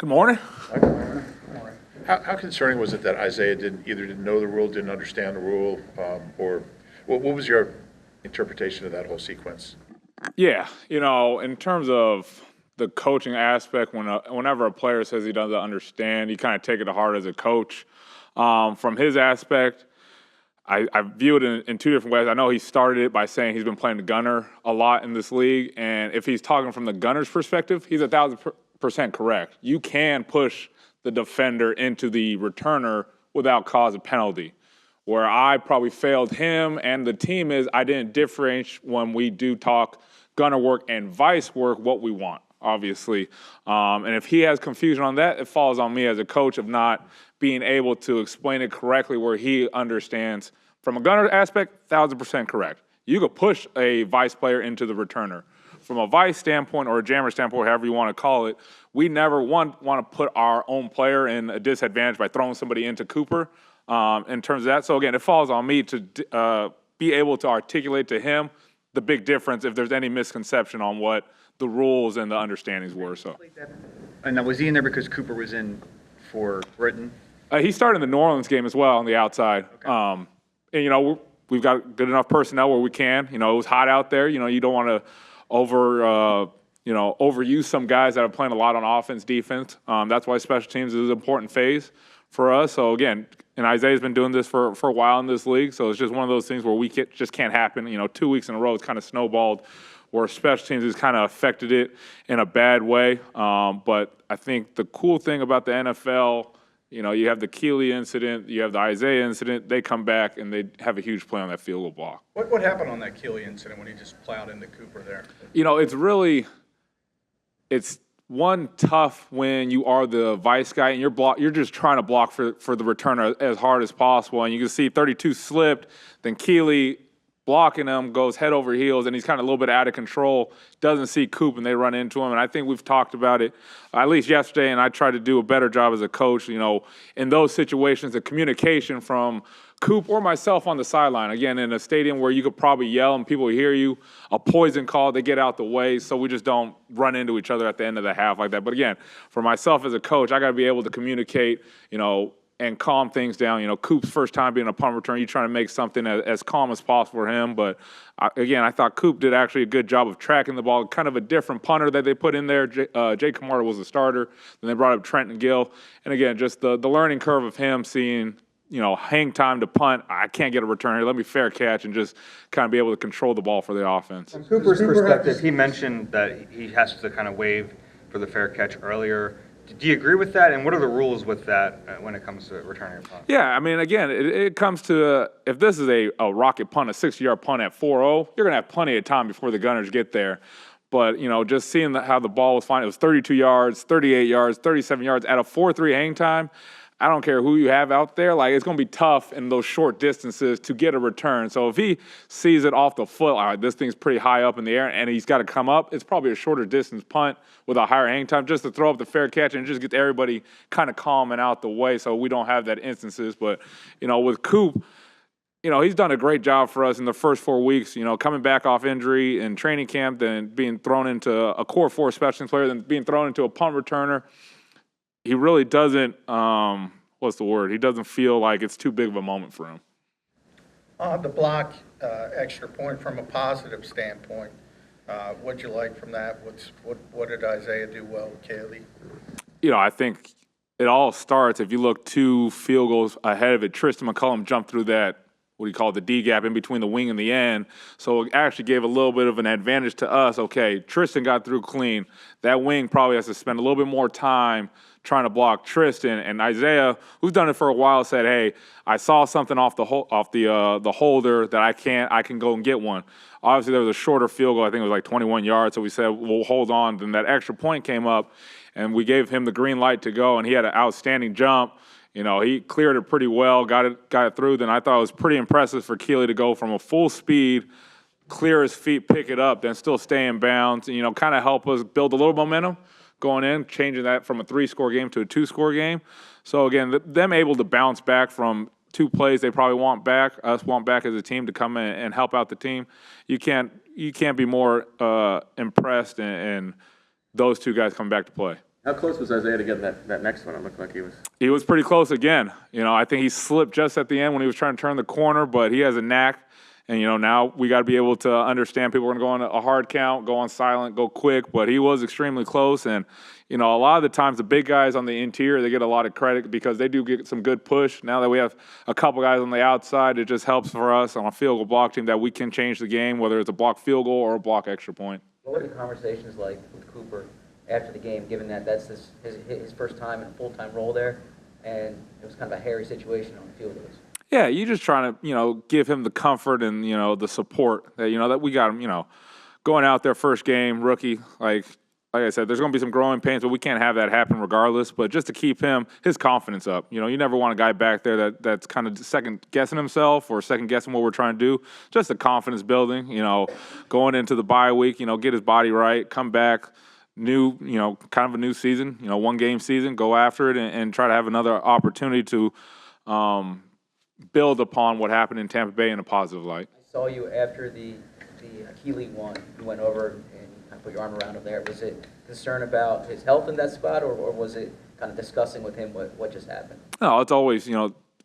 Good morning. How concerning was it that Isaiah didn't know the rule, didn't understand the rule, or what was your interpretation of that whole sequence? Yeah, in terms of the coaching aspect, whenever a player says he doesn't understand, you kind of take it to heart as a coach. From his aspect, I view it in two different ways. I know he started it by saying he's been playing the gunner a lot in this league, and if he's talking from the gunner's perspective, he's 1,000% correct. You can push the defender into the returner without cause of penalty. Where I probably failed him and the team is I didn't differentiate when we do talk gunner work and vice work what we want, obviously. And if he has confusion on that, it falls on me as a coach of not being able to explain it correctly where he understands. From a gunner aspect, 1,000% correct. You could push a vice player into the returner. From a vice standpoint or a jammer standpoint, however you want to call it, we never want to put our own player in a disadvantage by throwing somebody into Cooper in terms of that. So, again, it falls on me to be able to articulate to him the big difference if there's any misconception on what the rules and the understandings were. So, And now, was he in there because Cooper was in for Britain? He started in the New Orleans game as well on the outside. Okay. And, we've got good enough personnel where we can. It was hot out there. You don't want to overuse some guys that are playing a lot on offense, defense. That's why special teams is an important phase for us. So, again, and Isaiah's been doing this for a while in this league, so it's just one of those things where just can't happen. 2 weeks in a row, it's kind of snowballed where special teams has kind of affected it in a bad way. But I think the cool thing about the NFL, you have the Keeley incident, you have the Isaiah incident, they come back and they have a huge play on that field goal block. What happened on that Keeley incident when he just plowed into Cooper there? It's one tough when you are the vice guy and you're just trying to block for the returner as hard as possible. And you can see 32 slipped, then Keeley blocking him goes head over heels, and he's kind of a little bit out of control, doesn't see Coop, and they run into him. And I think we've talked about it at least yesterday, and I try to do a better job as a coach, in those situations, the communication from Coop or myself on the sideline. Again, in a stadium where you could probably yell and people hear you, a poison call, they get out the way, so we just don't run into each other at the end of the half like that. But again, for myself as a coach, I got to be able to communicate, and calm things down. Coop's first time being a punt return, you're trying to make something as calm as possible for him. But again, I thought Coop did actually a good job of tracking the ball. Kind of a different punter that they put in there. Jay Camarda was the starter. Then they brought up Trenton Gill. And again, just the learning curve of him seeing, hang time to punt. I can't get a return here. Let me fair catch and just kind of be able to control the ball for the offense. From Cooper's perspective, he mentioned that he has to kind of wave for the fair catch earlier. Do you agree with that? And what are the rules with that when it comes to returning a punt? Yeah, again, it comes to if this is a rocket punt, a 60-yard punt at 4-0, you're going to have plenty of time before the Gunners get there. But, just seeing how the ball was flying, it was 32 yards, 38 yards, 37 yards at a 4-3 hang time. I don't care who you have out there. It's going to be tough in those short distances to get a return. So if he sees it off the foot, all right, this thing's pretty high up in the air, and he's got to come up, it's probably a shorter distance punt with a higher hang time just to throw up the fair catch and just get everybody kind of calm and out the way so we don't have that instances. But, with Coop, he's done a great job for us in the first 4 weeks, coming back off injury in training camp, then being thrown into a core 4 special teams player, then being thrown into a punt returner. He really doesn't, he doesn't feel like it's too big of a moment for him. The block extra point from a positive standpoint, what'd you like from that? What did Isaiah do well with Keeley? I think it all starts, if you look 2 field goals ahead of it, Tristan McCullum jumped through that, what do you call it, the D gap in between the wing and the end. So it actually gave a little bit of an advantage to us. Okay, Tristan got through clean. That wing probably has to spend a little bit more time trying to block Tristan. And Isaiah, who's done it for a while, said, hey, I saw something off the holder that I can go and get one. Obviously, there was a shorter field goal. I think it was like 21 yards. So we said, we'll hold on. Then that extra point came up, and we gave him the green light to go, and he had an outstanding jump. He cleared it pretty well, got it through. Then I thought it was pretty impressive for Keeley to go from a full speed, clear his feet, pick it up, then still stay in bounds, and, kind of help us build a little momentum going in, changing that from a 3-score game to a 2-score game. So, again, them able to bounce back from 2 plays they probably want back as a team to come in and help out the team. You can't be more impressed and those 2 guys coming back to play. How close was Isaiah to getting that next one? It looked like he was. He was pretty close again. I think he slipped just at the end when he was trying to turn the corner, but he has a knack. And, now we got to be able to understand people are going to go on a hard count, go on silent, go quick. But he was extremely close. And, a lot of the times the big guys on the interior, they get a lot of credit because they do get some good push. Now that we have a couple guys on the outside, it just helps for us on a field goal block team that we can change the game, whether it's a block field goal or a block extra point. What were the conversations like with Cooper after the game, given that that's his first time in a full-time role there, and it was kind of a hairy situation on the field of this? Yeah, you're just trying to, give him the comfort and, the support that, that we got him, going out there first game, rookie, like I said, there's going to be some growing pains, but we can't have that happen regardless. But just to keep his confidence up, you never want a guy back there that's kind of second-guessing himself or second-guessing what we're trying to do. Just the confidence building, going into the bye week, get his body right, come back, new, kind of a new season, one-game season, go after it and try to have another opportunity to build upon what happened in Tampa Bay in a positive light. I saw you after the Keeley one. You went over and kind of put your arm around him there. Was it concern about his health in that spot, or was it kind of discussing with him what just happened? No, it's always,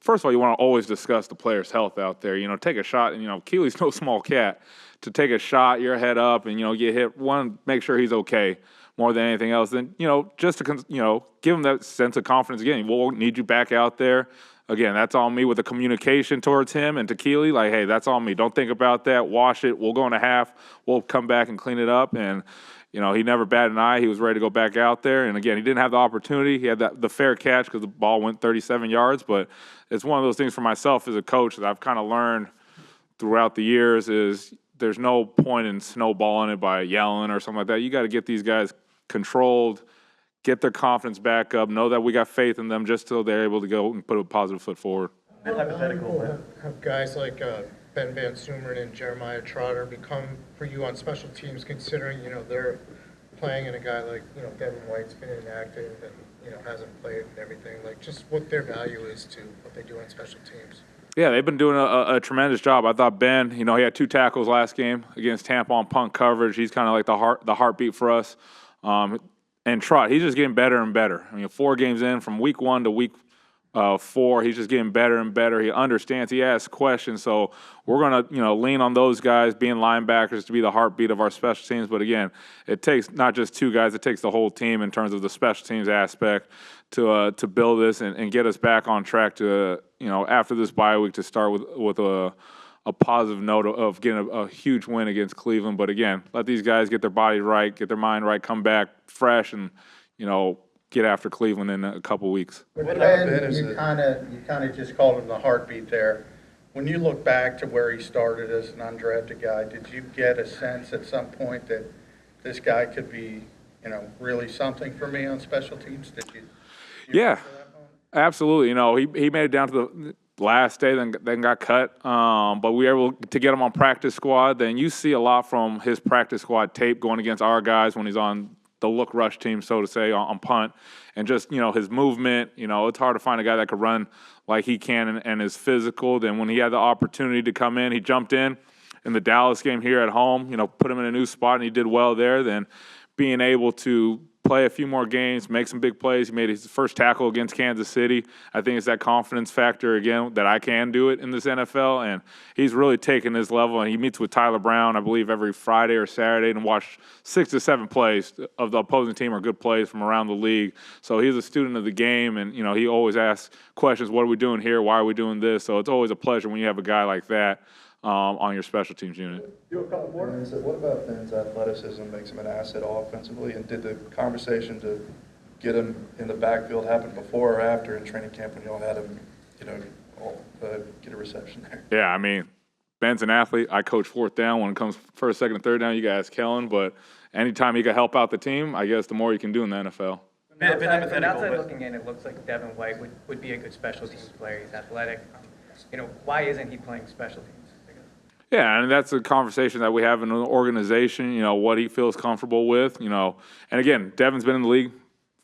first of all, you want to always discuss the player's health out there. Take a shot, and, Keeley's no small cat. To take a shot, your head up, and, get hit, make sure he's okay more than anything else. Then, just to, give him that sense of confidence again. We'll need you back out there. Again, that's on me with the communication towards him and to Keeley. Like, hey, that's on me. Don't think about that. Wash it. We'll go in a half. We'll come back and clean it up. And, he never batted an eye. He was ready to go back out there. And, again, he didn't have the opportunity. He had the fair catch because the ball went 37 yards. But it's one of those things for myself as a coach that I've kind of learned throughout the years is there's no point in snowballing it by yelling or something like that. You got to get these guys controlled, get their confidence back up, know that we got faith in them just so they're able to go and put a positive foot forward. Hypothetical, have guys like Ben Van Sumeren and Jeremiah Trotter become for you on special teams, considering, they're playing and a guy like, Devin White's been inactive and, hasn't played and everything, like just what their value is to what they do on special teams? Yeah, they've been doing a tremendous job. I thought Ben, he had 2 tackles last game against Tampa on punt coverage. He's kind of like the heartbeat for us. And Trot, he's just getting better and better. 4 games in, from week 1 to week 4, he's just getting better and better. He understands. He asks questions. So we're going to, lean on those guys being linebackers to be the heartbeat of our special teams. But again, it takes not just 2 guys. It takes the whole team in terms of the special teams aspect to build this and get us back on track to, after this bye week to start with a positive note of getting a huge win against Cleveland. But again, let these guys get their body right, get their mind right, come back fresh, and get after Cleveland in a couple weeks. But Ben, you kind of just called him the heartbeat there. When you look back to where he started as an undrafted guy, did you get a sense at some point that this guy could be, really something for me on special teams? Did you yeah, absolutely. He made it down to the last day, then got cut. But we were able to get him on practice squad. Then you see a lot from his practice squad tape going against our guys when he's on the look rush team, so to say, on punt. And just, his movement, it's hard to find a guy that could run like he can and is physical. Then when he had the opportunity to come in, he jumped in the Dallas game here at home, put him in a new spot, and he did well there. Then being able to play a few more games, make some big plays. He made his first tackle against Kansas City. I think it's that confidence factor, again, that I can do it in this NFL. And he's really taken his level. And he meets with Tyler Brown, I believe, every Friday or Saturday and watch 6 to 7 plays of the opposing team are good plays from around the league. So he's a student of the game. And, he always asks questions, what are we doing here? Why are we doing this? So it's always a pleasure when you have a guy like that on your special teams unit. Do a couple more. What about Ben's athleticism makes him an asset offensively? And did the conversation to get him in the backfield happen before or after in training camp when y'all had him, get a reception there? Yeah, Ben's an athlete. I coach 4th down. When it comes first, second, and third down, you guys Kellen. But anytime you can help out the team, I guess the more you can do in the NFL. Outside looking in, it looks like Devin White would be a good special teams player. He's athletic. Why isn't he playing special teams? Yeah, and that's a conversation that we have in an organization, what he feels comfortable with, And again, Devin's been in the league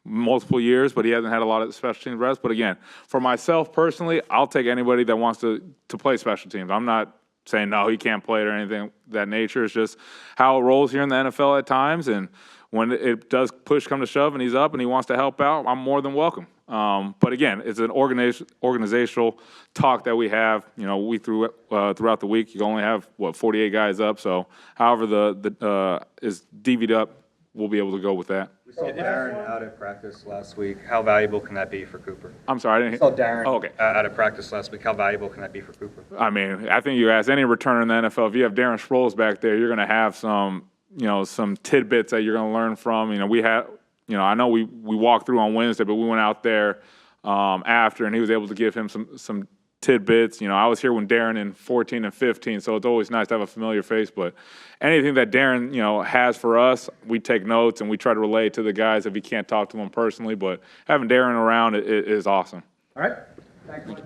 multiple years, but he hasn't had a lot of special teams reps. But again, for myself personally, I'll take anybody that wants to play special teams. I'm not saying, no, he can't play it or anything of that nature. It's just how it rolls here in the NFL at times. And when it does push come to shove and he's up and he wants to help out, I'm more than welcome. But again, it's an organizational talk that we have. You know, we throughout the week, you only have, 48 guys up. So however the is divvied up, we'll be able to go with that. We saw Darren out at practice last week. How valuable can that be for Cooper? I'm sorry, I didn't We saw Darren Oh, okay. out of practice last week. How valuable can that be for Cooper? I mean, I think you ask any returner in the NFL, if you have Darren Sproles back there, you're going to have some tidbits that you're going to learn from. You know, we had, I know we walked through on Wednesday, but we went out there after, and he was able to give him some tidbits. I was here when Darren in 14 and 15, so it's always nice to have a familiar face. But anything that Darren, has for us, we take notes and we try to relay to the guys if we can't talk to them personally. But having Darren around is awesome. All right. Thanks.